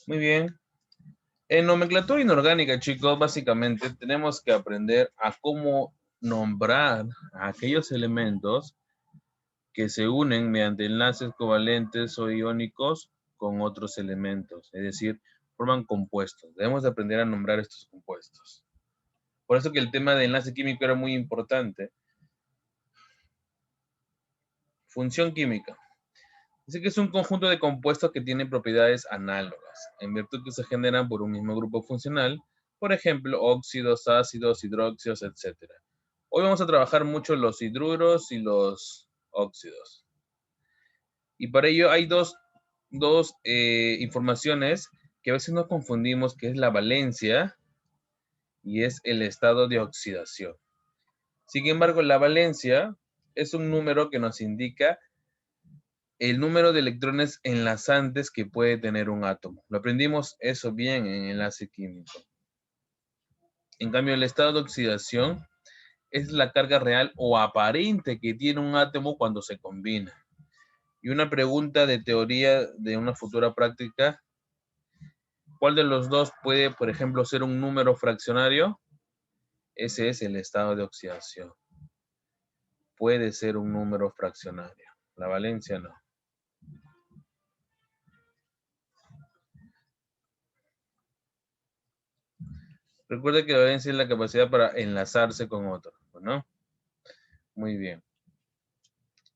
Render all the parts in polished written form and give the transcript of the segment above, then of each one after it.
Muy bien. En nomenclatura inorgánica, chicos, básicamente tenemos que aprender a cómo nombrar a aquellos elementos que se unen mediante enlaces covalentes o iónicos con otros elementos, es decir, forman compuestos. Debemos de aprender a nombrar estos compuestos. Por eso que el tema de enlace químico era muy importante. Función química. Dice que es un conjunto de compuestos que tienen propiedades análogas, en virtud que se generan por un mismo grupo funcional, por ejemplo, óxidos, ácidos, hidróxidos, etc. Hoy vamos a trabajar mucho los hidruros y los óxidos. Y para ello hay dos informaciones que a veces nos confundimos, que es la valencia y es el estado de oxidación. Sin embargo, la valencia es un número que nos indica el número de electrones enlazantes que puede tener un átomo. Lo aprendimos eso bien en enlace químico. En cambio, el estado de oxidación es la carga real o aparente que tiene un átomo cuando se combina. Y una pregunta de teoría de una futura práctica, ¿cuál de los dos puede, por ejemplo, ser un número fraccionario? Ese es el estado de oxidación. Puede ser un número fraccionario. La valencia no. Recuerda que la valencia es la capacidad para enlazarse con otro, ¿no? Muy bien.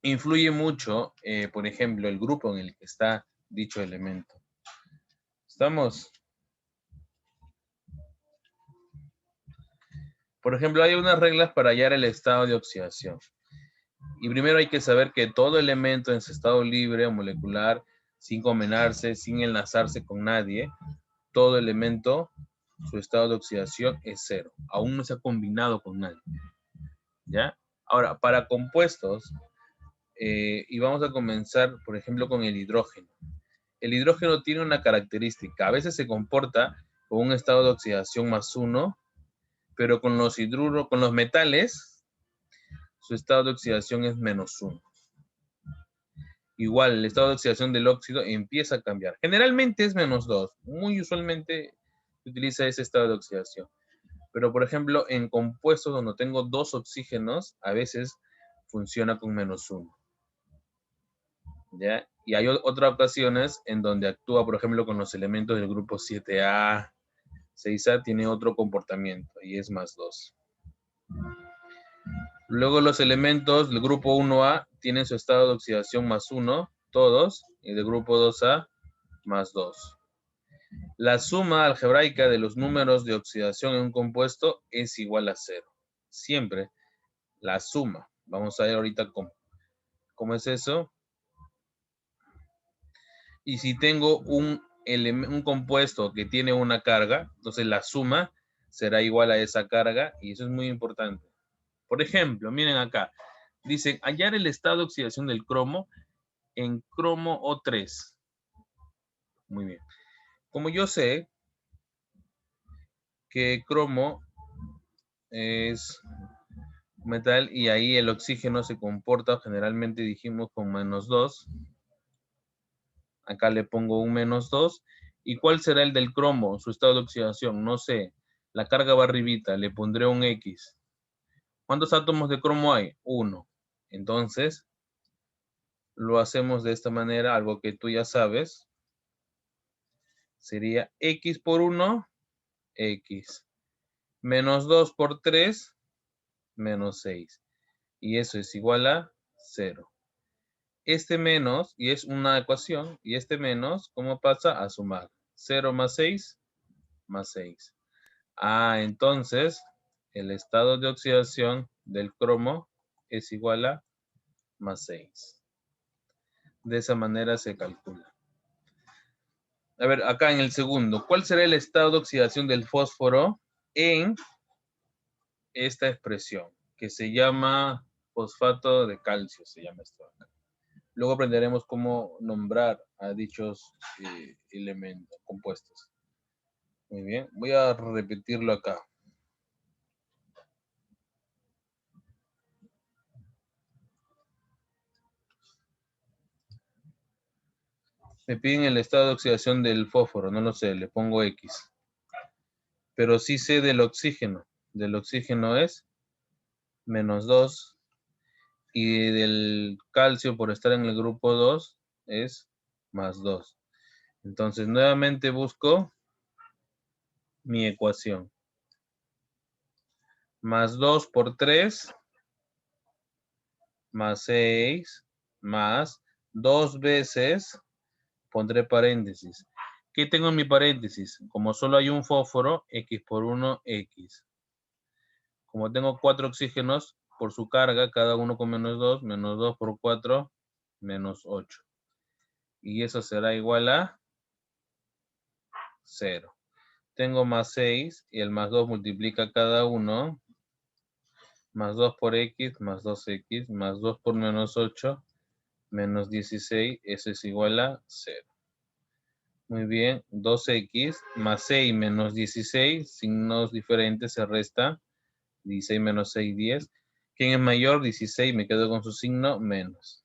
Influye mucho, por ejemplo, el grupo en el que está dicho elemento. ¿Estamos? Por ejemplo, hay unas reglas para hallar el estado de oxidación. Y primero hay que saber que todo elemento en su estado libre o molecular, sin combinarse, sin enlazarse con nadie, todo elemento, su estado de oxidación es cero. Aún no se ha combinado con nadie. ¿Ya? Ahora, para compuestos, y vamos a comenzar, por ejemplo, con el hidrógeno. El hidrógeno tiene una característica. A veces se comporta con un estado de oxidación +1, pero con los hidruros, con los metales, su estado de oxidación es -1. Igual, el estado de oxidación del óxido empieza a cambiar. Generalmente es -2. Muy usualmente se utiliza ese estado de oxidación. Pero, por ejemplo, en compuestos donde tengo dos oxígenos, a veces funciona con -1. ¿Ya? Y hay otras ocasiones en donde actúa, por ejemplo, con los elementos del grupo 7A, 6A, tiene otro comportamiento y es +2. Luego los elementos del grupo 1A tienen su estado de oxidación +1, todos, y del grupo 2A, +2. La suma algebraica de los números de oxidación en un compuesto es igual a 0. Siempre la suma. Vamos a ver ahorita cómo es eso. Y si tengo un compuesto que tiene una carga, entonces la suma será igual a esa carga y eso es muy importante. Por ejemplo, miren acá, dice hallar el estado de oxidación del cromo en cromo O3. Muy bien. Como yo sé que cromo es metal y ahí el oxígeno se comporta, generalmente dijimos con -2. Acá le pongo un -2. ¿Y cuál será el del cromo? Su estado de oxidación, no sé. La carga va arribita, le pondré un X. ¿Cuántos átomos de cromo hay? 1. Entonces, lo hacemos de esta manera, algo que tú ya sabes. Sería X por 1, X. -2 por 3, -6. Y eso es igual a 0. Este menos, y es una ecuación, y este menos, ¿cómo pasa? A sumar. 0 más 6, más 6. Entonces, el estado de oxidación del cromo es igual a +6. De esa manera se calcula. A ver, acá en el segundo, ¿cuál será el estado de oxidación del fósforo en esta expresión? Que se llama fosfato de calcio, se llama esto acá. Luego aprenderemos cómo nombrar a dichos elementos, compuestos. Muy bien, voy a repetirlo acá. Me piden el estado de oxidación del fósforo, no lo sé, le pongo X. Pero sí sé del oxígeno. Del oxígeno es -2. Y del calcio, por estar en el grupo 2, es +2. Entonces, nuevamente busco mi ecuación. +2 por 3, +6, más 2 veces, pondré paréntesis. ¿Qué tengo en mi paréntesis? Como solo hay un fósforo, X por 1, X. Como tengo 4 oxígenos, por su carga, cada uno con -2, -2 por 4, -8. Y eso será igual a 0. Tengo +6 y el +2 multiplica cada uno. +2 por X, +2X, +2 por -8, -16, eso es igual a 0. Muy bien, 2X más 6 menos 16, signos diferentes, se resta. 16 menos 6, 10. ¿Quién es mayor? 16, me quedo con su signo menos.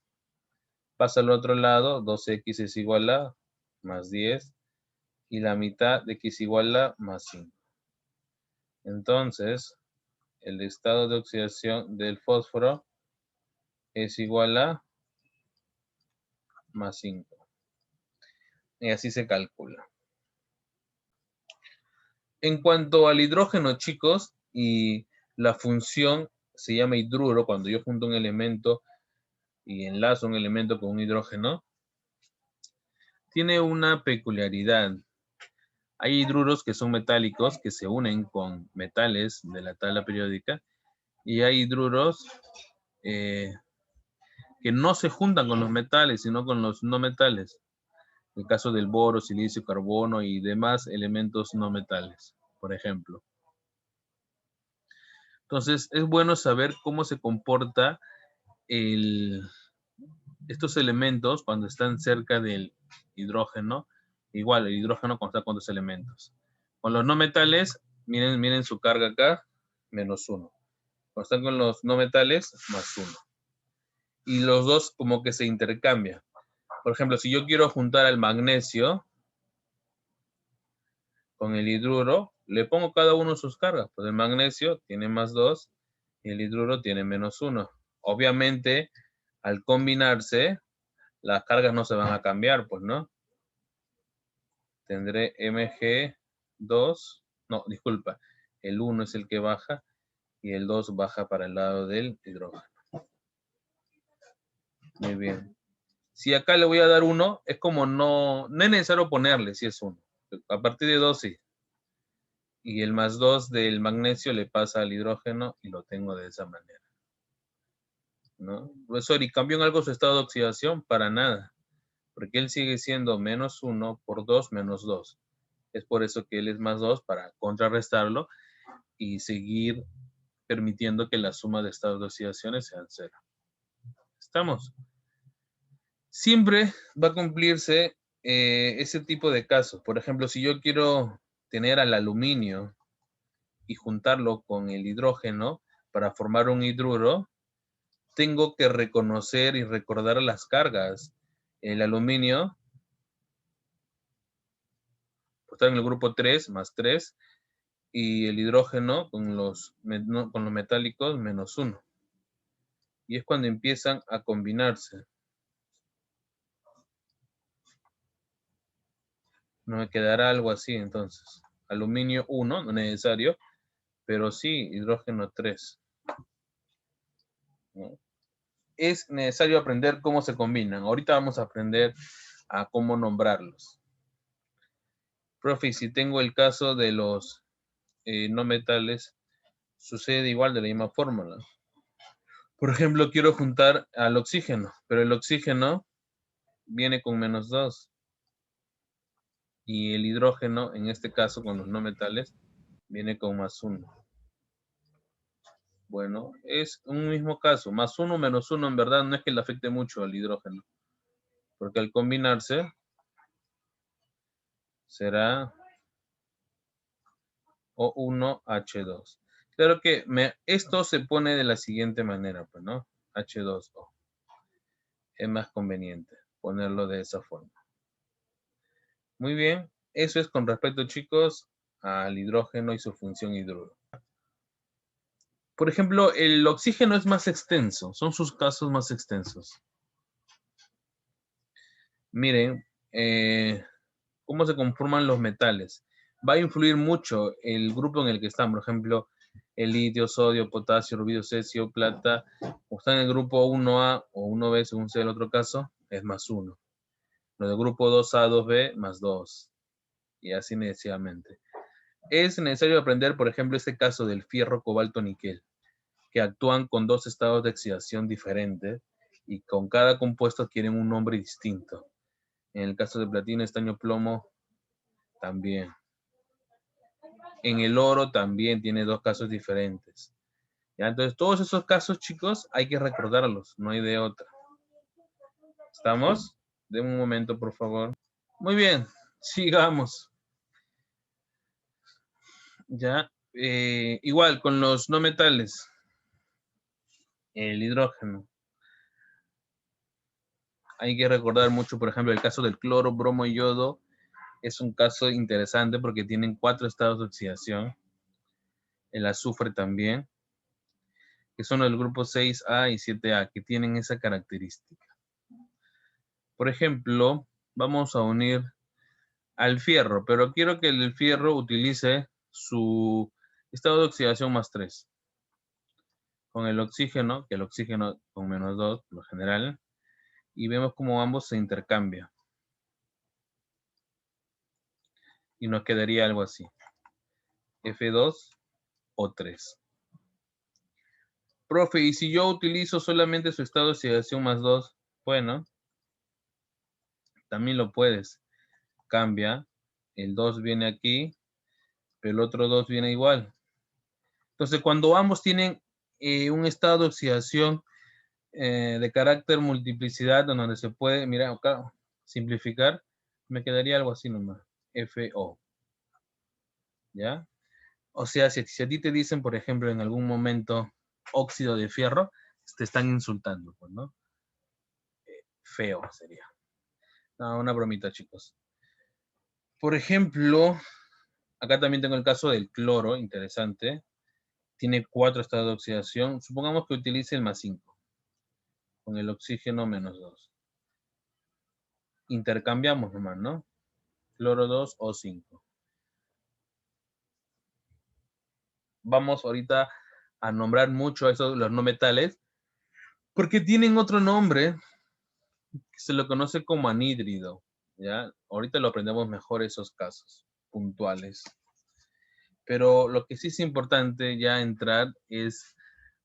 Pasa al otro lado, 2X es igual a +10 y la mitad de X igual a +5. Entonces, el estado de oxidación del fósforo es igual a +5. Y así se calcula. En cuanto al hidrógeno, chicos, y la función se llama hidruro, cuando yo junto un elemento y enlazo un elemento con un hidrógeno, tiene una peculiaridad. Hay hidruros que son metálicos, que se unen con metales de la tabla periódica, y hay hidruros que no se juntan con los metales, sino con los no metales. El caso del boro, silicio, carbono y demás elementos no metales, por ejemplo. Entonces, es bueno saber cómo se comporta estos elementos cuando están cerca del hidrógeno. Igual, el hidrógeno cuando está con dos elementos. Con los no metales, miren su carga acá, -1. Cuando están con los no metales, +1. Y los dos como que se intercambian. Por ejemplo, si yo quiero juntar al magnesio con el hidruro, le pongo cada uno sus cargas. Pues el magnesio tiene +2 y el hidruro tiene -1. Obviamente, al combinarse, las cargas no se van a cambiar, pues, ¿no? Tendré Mg2, no, disculpa, el 1 es el que baja y el 2 baja para el lado del hidrógeno. Muy bien. Si acá le voy a dar 1, es como no es necesario ponerle si es 1. A partir de 2 sí. Y el +2 del magnesio le pasa al hidrógeno y lo tengo de esa manera, ¿no? Profesor, ¿y cambió en algo su estado de oxidación? Para nada, porque él sigue siendo -1 por 2 -2. Es por eso que él es +2 para contrarrestarlo y seguir permitiendo que la suma de estados de oxidaciones sean 0. ¿Estamos? Siempre va a cumplirse ese tipo de casos. Por ejemplo, si yo quiero tener al aluminio y juntarlo con el hidrógeno para formar un hidruro, tengo que reconocer y recordar las cargas. El aluminio pues, está en el grupo 3 +3 y el hidrógeno con los metálicos -1. Y es cuando empiezan a combinarse. No me quedará algo así entonces. Aluminio 1, no necesario, pero sí hidrógeno 3. ¿No? Es necesario aprender cómo se combinan. Ahorita vamos a aprender a cómo nombrarlos. Profe, si tengo el caso de los no metales, sucede igual de la misma fórmula. Por ejemplo, quiero juntar al oxígeno, pero el oxígeno viene con -2. Y el hidrógeno, en este caso con los no metales, viene con +1. Bueno, es un mismo caso. +1, -1 en verdad no es que le afecte mucho al hidrógeno. Porque al combinarse será O1H2. Claro que esto se pone de la siguiente manera, pues, ¿no? H2O. Es más conveniente ponerlo de esa forma. Muy bien. Eso es con respecto, chicos, al hidrógeno y su función hidruro. Por ejemplo, el oxígeno es más extenso. Son sus casos más extensos. Miren, cómo se conforman los metales. Va a influir mucho el grupo en el que están. Por ejemplo, el litio, sodio, potasio, rubio, cesio, plata. O está en el grupo 1A o 1B, según sea el otro caso, es más 1. Lo del grupo 2A, 2B, más 2. Y así necesariamente. Es necesario aprender, por ejemplo, este caso del fierro, cobalto, níquel, que actúan con dos estados de oxidación diferentes y con cada compuesto adquieren un nombre distinto. En el caso de platino, estaño, plomo, también. En el oro también tiene dos casos diferentes. ¿Ya? Entonces, todos esos casos, chicos, hay que recordarlos, no hay de otra. ¿Estamos? Denme un momento, por favor. Muy bien, sigamos. Ya, igual con los no metales, el hidrógeno. Hay que recordar mucho, por ejemplo, el caso del cloro, bromo y yodo. Es un caso interesante porque tienen 4 estados de oxidación. El azufre también, que son el grupo 6A y 7A, que tienen esa característica. Por ejemplo, vamos a unir al fierro, pero quiero que el fierro utilice su estado de oxidación más 3. Con el oxígeno, que el oxígeno con menos 2, por lo general, y vemos cómo ambos se intercambian. Y nos quedaría algo así. F2 o 3. Profe, ¿y si yo utilizo solamente su estado de oxidación más 2? Bueno, también lo puedes. Cambia. El 2 viene aquí, pero el otro 2 viene igual. Entonces, cuando ambos tienen un estado de oxidación de carácter multiplicidad, donde se puede, mira, acá, simplificar, me quedaría algo así nomás. FO. ¿Ya? O sea, si a ti te dicen, por ejemplo, en algún momento óxido de fierro, te están insultando, pues, ¿no? Feo sería. No, una bromita, chicos. Por ejemplo, acá también tengo el caso del cloro, interesante. Tiene 4 estados de oxidación. Supongamos que utilice el más 5, con el oxígeno menos 2. Intercambiamos nomás, ¿no? Cloro 2 o 5. Vamos ahorita a nombrar mucho esos, los no metales, porque tienen otro nombre que se lo conoce como anhídrido. ¿Ya? Ahorita lo aprendemos mejor esos casos puntuales. Pero lo que sí es importante ya entrar es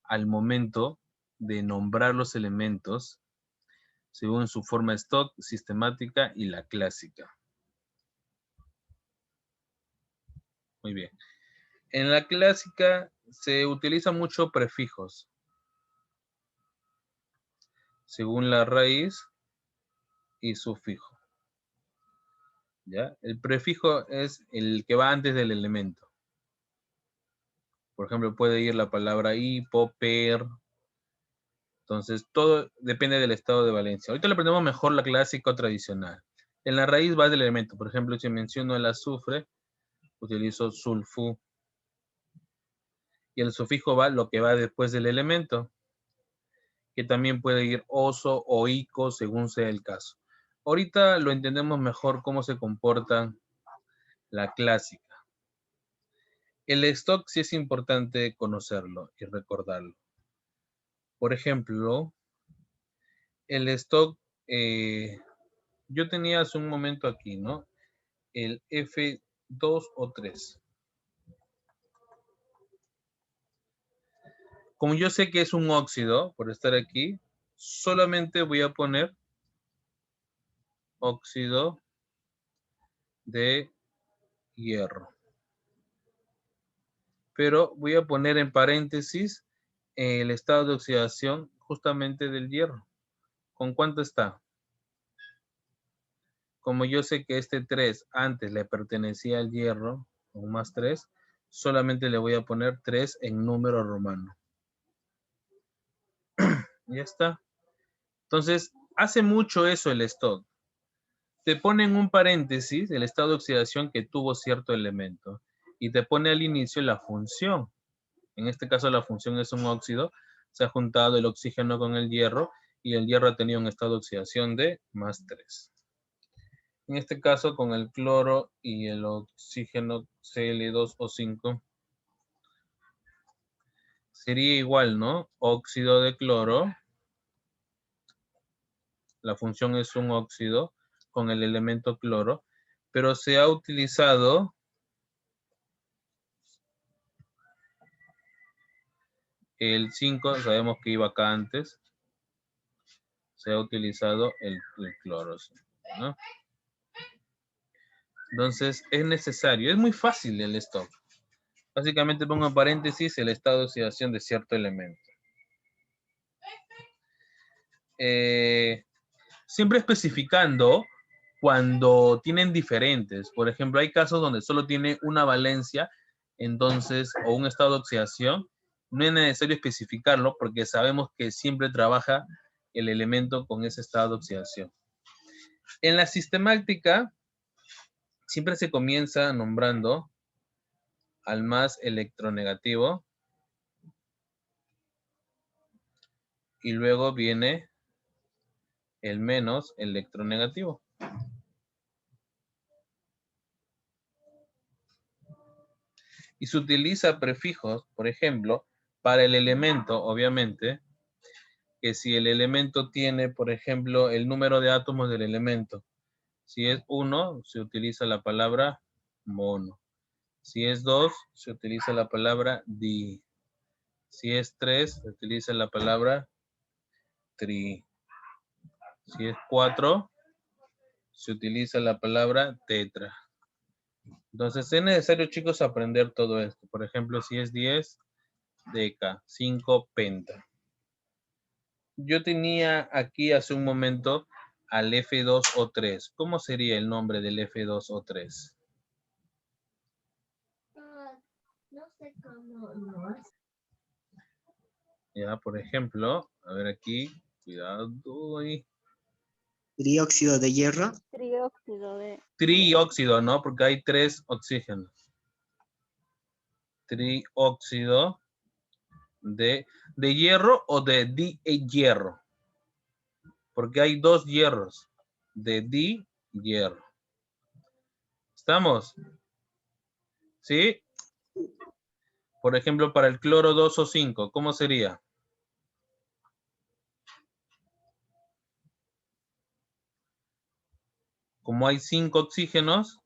al momento de nombrar los elementos según su forma stock, sistemática y la clásica. Muy bien. En la clásica se utiliza mucho prefijos según la raíz y sufijo. ¿Ya? El prefijo es el que va antes del elemento. Por ejemplo, puede ir la palabra hipo, per. Entonces, todo depende del estado de valencia. Ahorita le aprendemos mejor la clásica o tradicional. En la raíz va del elemento. Por ejemplo, si menciono el azufre, utilizo sulfú. Y el sufijo va lo que va después del elemento, que también puede ir oso o ico, según sea el caso. Ahorita lo entendemos mejor cómo se comporta la clásica. El stock sí es importante conocerlo y recordarlo. Por ejemplo, el stock, yo tenía hace un momento aquí, ¿no? El F2 o 3. Como yo sé que es un óxido, por estar aquí, solamente voy a poner óxido de hierro. Pero voy a poner en paréntesis el estado de oxidación justamente del hierro. ¿Con cuánto está? Como yo sé que este 3 antes le pertenecía al hierro, con más 3, solamente le voy a poner 3 en número romano. Ya está. Entonces, hace mucho eso el stock. te pone en un paréntesis el estado de oxidación que tuvo cierto elemento y te pone al inicio la función. En este caso la función es un óxido, se ha juntado el oxígeno con el hierro y el hierro ha tenido un estado de oxidación de +3. En este caso con el cloro y el oxígeno Cl2O5 sería igual, ¿no? Óxido de cloro, la función es un óxido con el elemento cloro, pero se ha utilizado el 5, sabemos que iba acá antes, se ha utilizado el cloro, ¿no? Entonces es necesario, es muy fácil el stop. Básicamente pongo en paréntesis el estado de oxidación de cierto elemento. Siempre especificando cuando tienen diferentes. Por ejemplo, hay casos donde solo tiene una valencia, entonces, o un estado de oxidación. No es necesario especificarlo porque sabemos que siempre trabaja el elemento con ese estado de oxidación. En la sistemática, siempre se comienza nombrando al más electronegativo y luego viene el menos electronegativo. Y se utiliza prefijos, por ejemplo, para el elemento, obviamente, que si el elemento tiene, por ejemplo, el número de átomos del elemento, si es 1, se utiliza la palabra mono. Si es 2, se utiliza la palabra di. Si es 3, se utiliza la palabra tri. Si es 4, se utiliza la palabra tetra. Entonces es necesario, chicos, aprender todo esto. Por ejemplo, si es 10, deca, 5, penta. Yo tenía aquí hace un momento al F2O3. ¿Cómo sería el nombre del F2O3? No sé cómo no es. Ya, por ejemplo, a ver aquí, cuidado. Trióxido de hierro. Trióxido, ¿no? Porque hay 3 oxígenos. Trióxido de hierro o de dihierro. Porque hay 2 hierros. De dihierro. ¿Estamos? ¿Sí? Por ejemplo, para el cloro 2O5, ¿cómo sería? Como hay 5 oxígenos,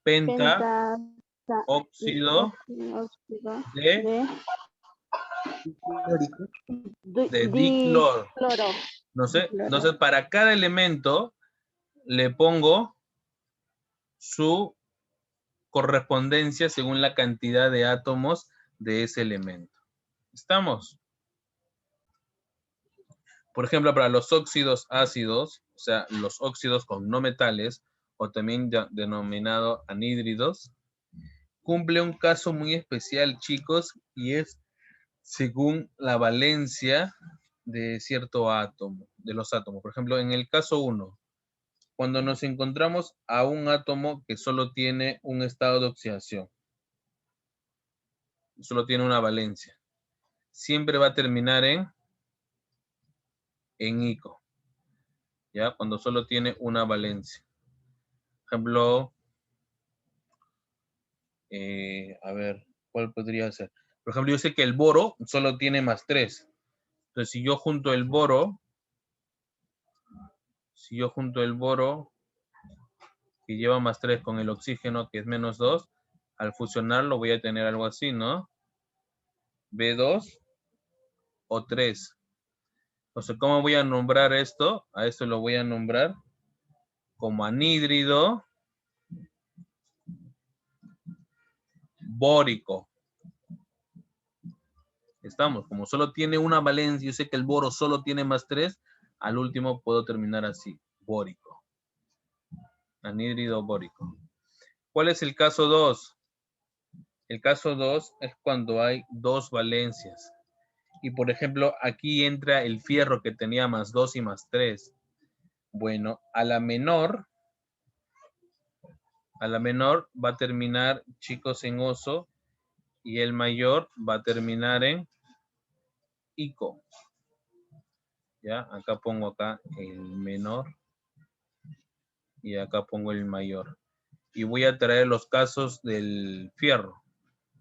penta óxido de dicloro. No sé, entonces para cada elemento le pongo su correspondencia según la cantidad de átomos de ese elemento. ¿Estamos? Por ejemplo, para los óxidos ácidos, o sea, los óxidos con no metales, o también denominado anhídridos, cumple un caso muy especial, chicos, y es según la valencia de cierto átomo, de los átomos. Por ejemplo, en el caso 1, cuando nos encontramos a un átomo que solo tiene un estado de oxidación, solo tiene una valencia, siempre va a terminar en ico, ¿ya? Cuando solo tiene una valencia. Por ejemplo, a ver, ¿cuál podría ser? Por ejemplo, yo sé que el boro solo tiene +3. Entonces, si yo junto el boro, que lleva +3 con el oxígeno, que es -2, al fusionarlo voy a tener algo así, ¿no? B2 o 3. Entonces, ¿cómo voy a nombrar esto? A esto lo voy a nombrar como anhídrido bórico. Estamos, como solo tiene una valencia, yo sé que el boro solo tiene +3, al último puedo terminar así, bórico. Anhídrido bórico. ¿Cuál es el caso 2? El caso 2 es cuando hay 2 valencias. Y por ejemplo, aquí entra el fierro que tenía +2 y +3. Bueno, a la menor va a terminar, chicos, en oso, y el mayor va a terminar en ico. Ya, acá pongo acá el menor y acá pongo el mayor. Y voy a traer los casos del fierro.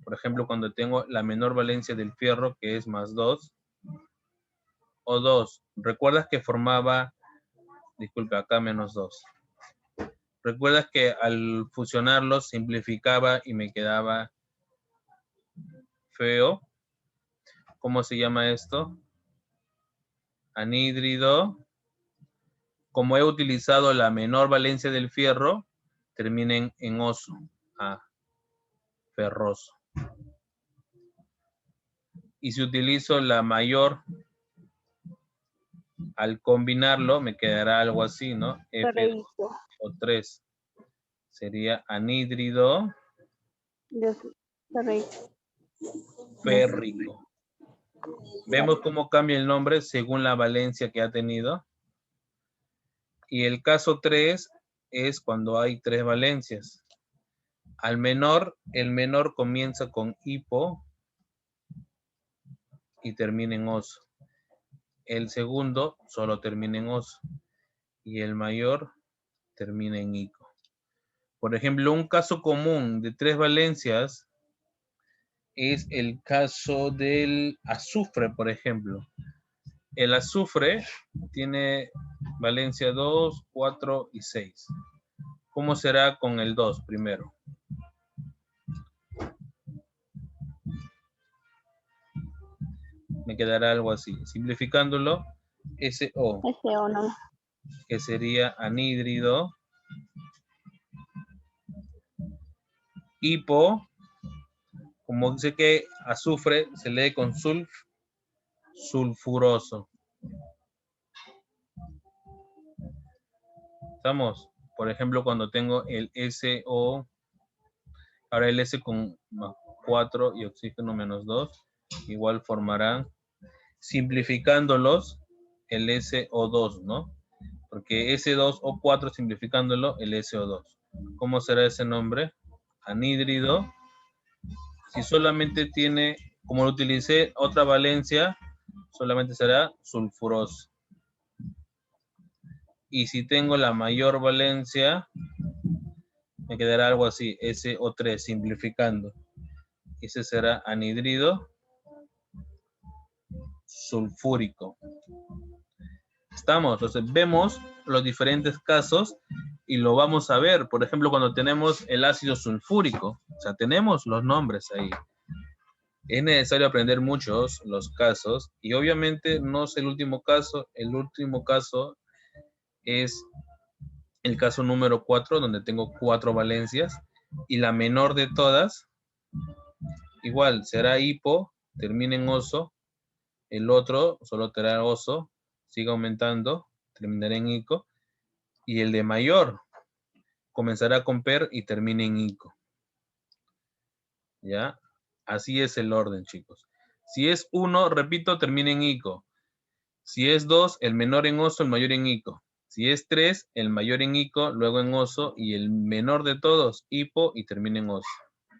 Por ejemplo, cuando tengo la menor valencia del fierro, que es más 2, o 2. ¿Recuerdas que formaba, disculpe, acá menos 2? ¿Recuerdas que al fusionarlos simplificaba y me quedaba feo? ¿Cómo se llama esto? Anhídrido. Como he utilizado la menor valencia del fierro, terminen en oso. Ferroso. Y si utilizo la mayor, al combinarlo me quedará algo así, ¿no? F2O3. Sería anhídrido férrico. Vemos cómo cambia el nombre según la valencia que ha tenido. Y el caso 3 es cuando hay 3 valencias. Al menor, el menor comienza con hipo y termina en oso. El segundo solo termina en oso. Y el mayor termina en ico. Por ejemplo, un caso común de 3 valencias es el caso del azufre, por ejemplo. El azufre tiene valencia 2, 4 y 6. ¿Cómo será con el 2 primero? Me quedará algo así. Simplificándolo, SO, no. que sería anhídrido, hipo, como dice que azufre se lee con sulfuroso. ¿Estamos? Por ejemplo, cuando tengo el SO, ahora el S con más 4 y oxígeno menos 2, igual formarán, simplificándolos, el SO2, ¿no? Porque S2O4 simplificándolo, el SO2. ¿Cómo será ese nombre? Anhídrido. Si solamente tiene, como lo utilicé, otra valencia, solamente será sulfuroso. Y si tengo la mayor valencia, me quedará algo así, SO3, simplificando. Ese será anhídrido sulfúrico. ¿Estamos? Entonces vemos los diferentes casos y lo vamos a ver. Por ejemplo, cuando tenemos el ácido sulfúrico, o sea, tenemos los nombres ahí. Es necesario aprender muchos los casos y obviamente no es el último caso. El último caso es el caso número 4, donde tengo 4 valencias y la menor de todas, igual, será hipo, termina en oso, el otro solo será oso, sigue aumentando, terminará en ico, y el de mayor comenzará con per y termina en ico. ¿Ya? Así es el orden, chicos. Si es 1, repito, termina en ico. Si es 2, el menor en oso, el mayor en ico. Si es 3, el mayor en ico, luego en oso, y el menor de todos, hipo, y termina en oso.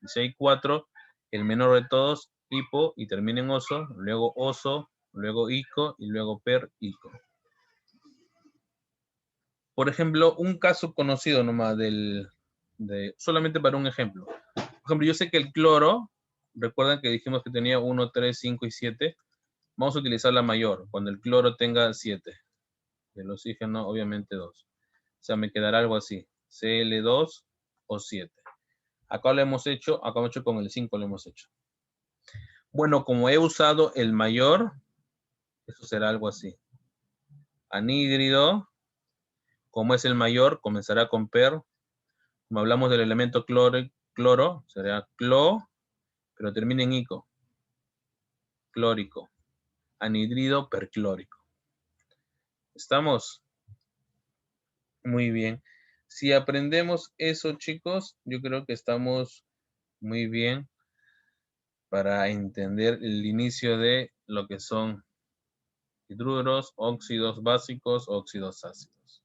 Si hay 4, el menor de todos, hipo, y termina en oso, luego ico, y luego per, ico. Por ejemplo, un caso conocido nomás solamente para un ejemplo. Por ejemplo, yo sé que el cloro, recuerdan que dijimos que tenía 1, 3, 5 y 7. Vamos a utilizar la mayor, cuando el cloro tenga 7. El oxígeno, obviamente 2. O sea, me quedará algo así, Cl2 o 7. Acá lo hemos hecho, acá hemos hecho con el 5 lo hemos hecho. Bueno, como he usado el mayor, eso será algo así. Anhídrido, como es el mayor, comenzará con per. Como hablamos del elemento cloro, será clo, pero termina en ico. Clórico. Anhídrido perclórico. ¿Estamos? Muy bien. Si aprendemos eso, chicos, yo creo que estamos muy bien para entender el inicio de lo que son hidruros, óxidos básicos, óxidos ácidos.